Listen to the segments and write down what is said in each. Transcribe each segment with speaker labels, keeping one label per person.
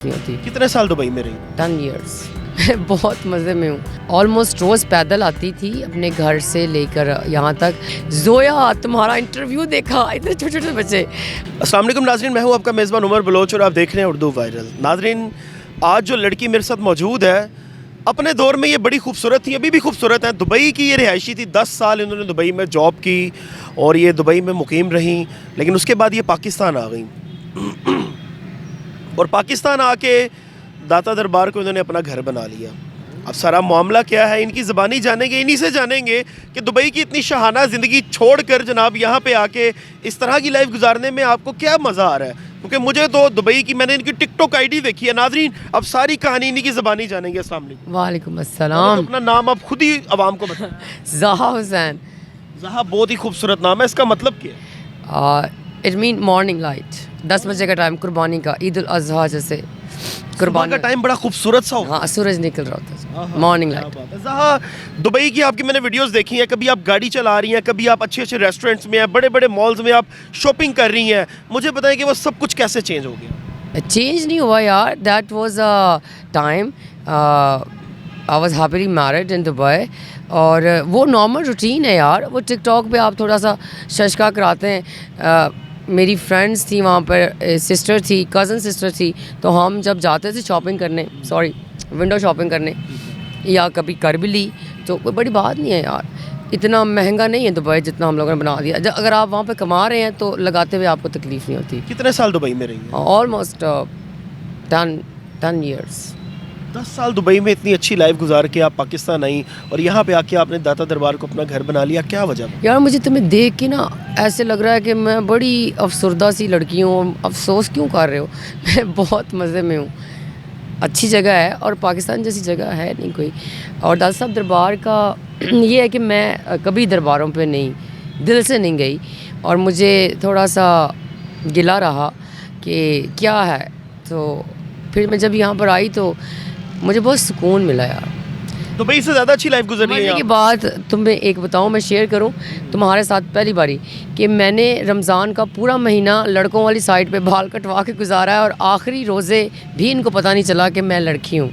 Speaker 1: नहीं होती।
Speaker 2: कितने साल दुबई में रही?
Speaker 1: 10 years। बहुत मज़े में हूँ। ऑलमोस्ट रोज़ पैदल आती थी अपने घर से लेकर यहाँ तक। जोया तुम्हारा इंटरव्यू देखा, इतने छोटे छोटे बच्चे।
Speaker 2: अस्सलाम वालेकुम नाज़रीन, मैं हूँ आपका मेज़बान उमर बलोच और आप देख रहे हैं उर्दू वायरल। नाज़रीन, आज जो लड़की मेरे साथ मौजूद है, अपने दौर में ये बड़ी खूबसूरत थी, अभी भी खूबसूरत है। दुबई की ये रिहायशी थी, 10 साल इन्होंने दुबई में जॉब की और ये दुबई में मुकीम रहीं, लेकिन उसके बाद ये पाकिस्तान आ गई और पाकिस्तान आके दाता दरबार को इन्होंने अपना घर बना लिया। अब सारा मामला क्या है, इनकी ज़बानी जानेंगे, इन्हीं से जानेंगे कि दुबई की इतनी शहाना ज़िंदगी छोड़कर जनाब यहाँ पे आके इस तरह की लाइफ गुजारने में आपको क्या मज़ा आ रहा है। क्योंकि मुझे तो दुबई की, मैंने इनकी टिकटॉक आईडी देखी है। नाज़रीन, अब सारी कहानी इन्हीं की ज़बानी जानेंगे। अस्सलाम वालेकुम।
Speaker 1: वालेकुम अस्सलाम।
Speaker 2: अपना नाम आप खुद ही आवाम को बताएं।
Speaker 1: ज़हा हुसैन।
Speaker 2: ज़हा बहुत ही खूबसूरत नाम है, इसका मतलब क्या है?
Speaker 1: It mean morning light. 10 बजे का टाइम कुर्बानी का, ईद उल अज़हा जैसे
Speaker 2: सुबह का टाइम बड़ा खूबसूरत सा होता है।
Speaker 1: हाँ, सूरज निकल रहा होता है, मॉर्निंग लाइट।
Speaker 2: ज़हा, दुबई की आपकी मैंने वीडियोस देखी हैं, कभी आप गाड़ी चला रही हैं, कभी आप अच्छे अच्छे रेस्टोरेंट्स में हैं, बड़े बड़े मॉल्स में आप शॉपिंग कर रही हैं। मुझे बताएं कि वो सब कुछ कैसे चेंज हो गया?
Speaker 1: चेंज नहीं हुआ यार, that was a time I was happily married in Dubai. और वो नॉर्मल रूटीन है यार। वो टिकटॉक पे आप थोड़ा सा शशका कराते हैं। मेरी फ्रेंड्स थी वहाँ पर, सिस्टर थी, कज़न सिस्टर थी, तो हम जब जाते थे शॉपिंग करने, विंडो शॉपिंग करने, या कभी कर भी ली तो कोई बड़ी बात नहीं है यार। इतना महंगा नहीं है दुबई जितना हम लोगों ने बना दिया। अगर आप वहाँ पे कमा रहे हैं तो लगाते हुए आपको तकलीफ़ नहीं होती।
Speaker 2: कितने साल दुबई में रही हैं?
Speaker 1: Almost 10 years।
Speaker 2: 10 साल दुबई में इतनी अच्छी लाइफ गुजार के आप पाकिस्तान आई और यहाँ पे आके आपने दाता दरबार को अपना घर बना लिया, क्या वजह?
Speaker 1: यार मुझे तुम्हें देख के ना ऐसे लग रहा है कि मैं बड़ी अफसरदा सी लड़की हूँ। अफसोस क्यों कर रहे हो? मैं बहुत मज़े में हूँ। अच्छी जगह है और पाकिस्तान जैसी जगह है नहीं कोई। और दाता साहब दरबार का ये है कि मैं कभी दरबारों पे नहीं, दिल से नहीं गई, और मुझे थोड़ा सा गिला रहा कि क्या है। तो फिर मैं जब यहाँ पर आई तो मुझे बहुत सुकून मिला यार।
Speaker 2: दुबई से ज़्यादा अच्छी लाइफ गुजरी है
Speaker 1: मज़े
Speaker 2: यहाँ
Speaker 1: की
Speaker 2: पे।
Speaker 1: बात तुम्हें एक बताऊँ, मैं शेयर करूँ तुम्हारे साथ पहली बारी, कि मैंने रमज़ान का पूरा महीना लड़कों वाली साइड पे बाल कटवा के गुजारा है, और आखिरी रोज़े भी इनको पता नहीं चला कि मैं लड़की हूँ।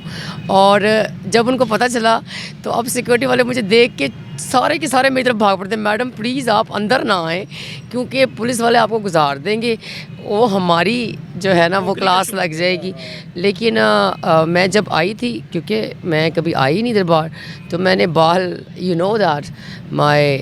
Speaker 1: और जब उनको पता चला तो अब सिक्योरिटी वाले मुझे देख के सारे के सारे मेरी तरफ भाग पड़ते, मैडम प्लीज़ आप अंदर ना आएँ क्योंकि पुलिस वाले आपको गुजार देंगे, वो हमारी जो है ना वो क्लास लग जाएगी। लेकिन मैं जब आई थी, क्योंकि मैं कभी आई नहीं दरबार, तो मैंने बाल, यू नो दैट माय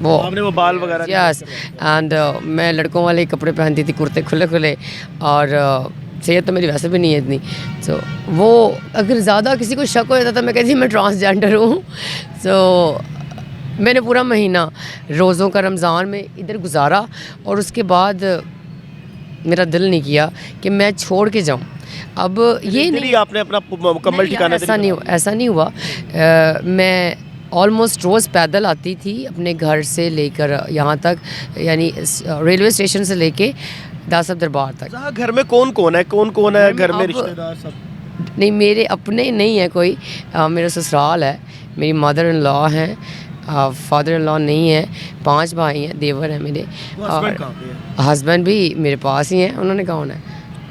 Speaker 1: वो
Speaker 2: आपने वो बाल वगैरह
Speaker 1: यस, एंड मैं लड़कों वाले कपड़े पहनती थी, कुर्ते खुले खुले, और सेहत तो मेरी वैसे भी नहीं है इतनी। तो वो अगर ज़्यादा किसी को शक हो जाता तो मैं कहती मैं ट्रांसजेंडर हूँ। तो मैंने पूरा महीना रोज़ों का रमज़ान में इधर गुजारा, और उसके बाद मेरा दिल नहीं किया कि मैं छोड़ के जाऊँ। अब ये नहीं,
Speaker 2: आपने अपना मुकम्मल ठिकाना
Speaker 1: ऐसा नहीं हुआ। मैं ऑलमोस्ट रोज़ पैदल आती थी अपने घर से लेकर यहाँ तक, यानी रेलवे स्टेशन से लेके दाता साहब दरबार तक।
Speaker 2: घर में कौन कौन है घर में? रिश्तेदार सब?
Speaker 1: नहीं, मेरे अपने नहीं है कोई। मेरा ससुराल है, मेरी मदर इन लॉ हैं, फादर इन लॉ नहीं है, 5 भाई हैं, देवर हैं मेरे, और हस्बैंड भी मेरे पास ही हैं। उन्होंने कहा होना है।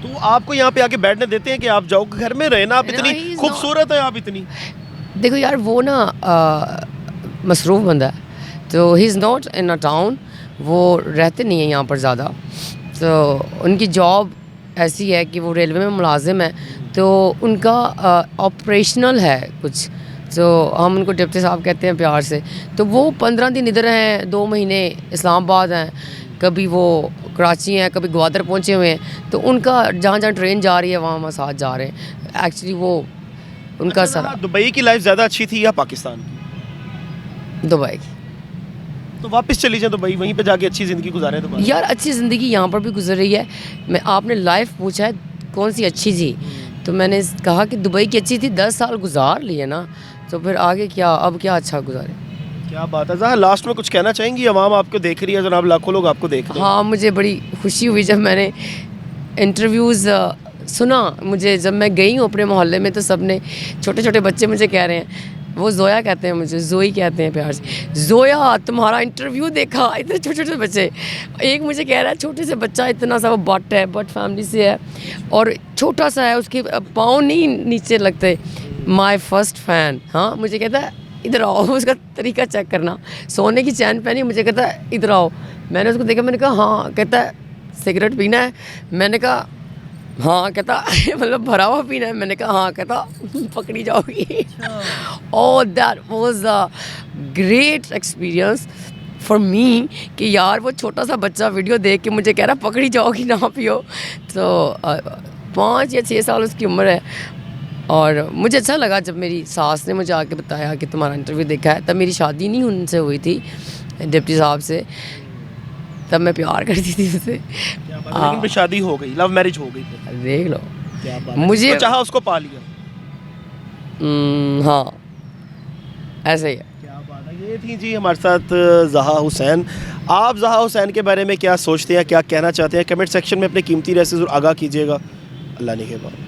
Speaker 2: तो आपको यहाँ पे आके बैठने देते हैं कि आप जाओ घर में रहे ना? आप इतनी खूबसूरत है, आप इतनी।
Speaker 1: देखो यार, वो ना मसरूफ़ बंदा है, तो he is not in a town, वो रहते नहीं हैं यहाँ पर ज़्यादा। तो उनकी जॉब ऐसी है कि वो रेलवे में मुलाजिम है, तो उनका ऑपरेशनल है कुछ, तो हम उनको डिप्टी साहब कहते हैं प्यार से। तो वो 15 दिन इधर हैं, 2 महीने इस्लामाबाद हैं, कभी वो कराची हैं, कभी ग्वादर पहुँचे हुए हैं। तो उनका जहाँ जहाँ ट्रेन जा रही है वहाँ साथ जा रहे हैं। एक्चुअली वो उनका सारा।
Speaker 2: दुबई की लाइफ ज़्यादा अच्छी थी या पाकिस्तान की?
Speaker 1: दुबई।
Speaker 2: तो वापस चली जाए दुबई, वहीं पे जाके अच्छी ज़िंदगी गुजारें दोबारा।
Speaker 1: यार अच्छी ज़िंदगी यहाँ पर भी गुजर रही है। मैं, आपने लाइफ पूछा है कौन सी अच्छी थी, तो मैंने कहा कि दुबई की अच्छी थी। 10 साल गुजार लिए ना, तो फिर आगे क्या, अब क्या अच्छा गुजारे।
Speaker 2: क्या बात है। ज़रा लास्ट में कुछ कहना चाहेंगी? अवाम आपको देख रही है जनाब, लाखों लोग आपको देख रहे हैं।
Speaker 1: हाँ, मुझे बड़ी खुशी हुई जब मैंने इंटरव्यूज़ सुना। मुझे जब मैं गई हूँ अपने मोहल्ले में, तो सब ने, छोटे छोटे बच्चे मुझे कह रहे हैं वो जोया कहते हैं मुझे, जोई कहते हैं प्यार से। जोया तुम्हारा इंटरव्यू देखा, इतने छोटे छोटे बच्चे, एक मुझे कह रहा है छोटे से बच्चा इतना सा, वो बट है, बट फैमिली से है और छोटा सा है, उसके पाँव नहीं नीचे लगते। माई फर्स्ट फ़ैन, हाँ मुझे कहता है इधर आओ, उसका तरीका चेक करना, सोने की चैन पहनी, मुझे कहता है इधर आओ। मैंने उसको देखा, मैंने कहा हाँ, कहता है सिगरेट पीना है, मैंने कहा हाँ, कहता मतलब भरा हुआ पीना है, मैंने कहा हाँ, कहता पकड़ी जाओगी। Oh that was a great experience for me कि यार वो छोटा सा बच्चा वीडियो देख के मुझे कह रहा पकड़ी जाओगी ना पियो। तो 5 या 6 साल उसकी उम्र है और मुझे अच्छा लगा जब मेरी सास ने मुझे आके बताया कि तुम्हारा इंटरव्यू देखा है। तब मेरी शादी नहीं उनसे हुई थी, डिप्टी साहब से, तब मैं प्यार करती थी उससे।
Speaker 2: लेकिन फिर शादी हो गई, लव मैरिज हो गई फिर।
Speaker 1: देख लो,
Speaker 2: क्या बात
Speaker 1: मुझे
Speaker 2: है, चाहा उसको पा लिया।
Speaker 1: हाँ ऐसे ही है।
Speaker 2: क्या बात है। ये थी जी हमारे साथ ज़हा हुसैन। आप ज़हा हुसैन के बारे में क्या सोचते हैं, क्या कहना चाहते हैं, कमेंट सेक्शन में अपने कीमती राय से ज़रूर आगाह कीजिएगा। अल्लाह ने के बाद।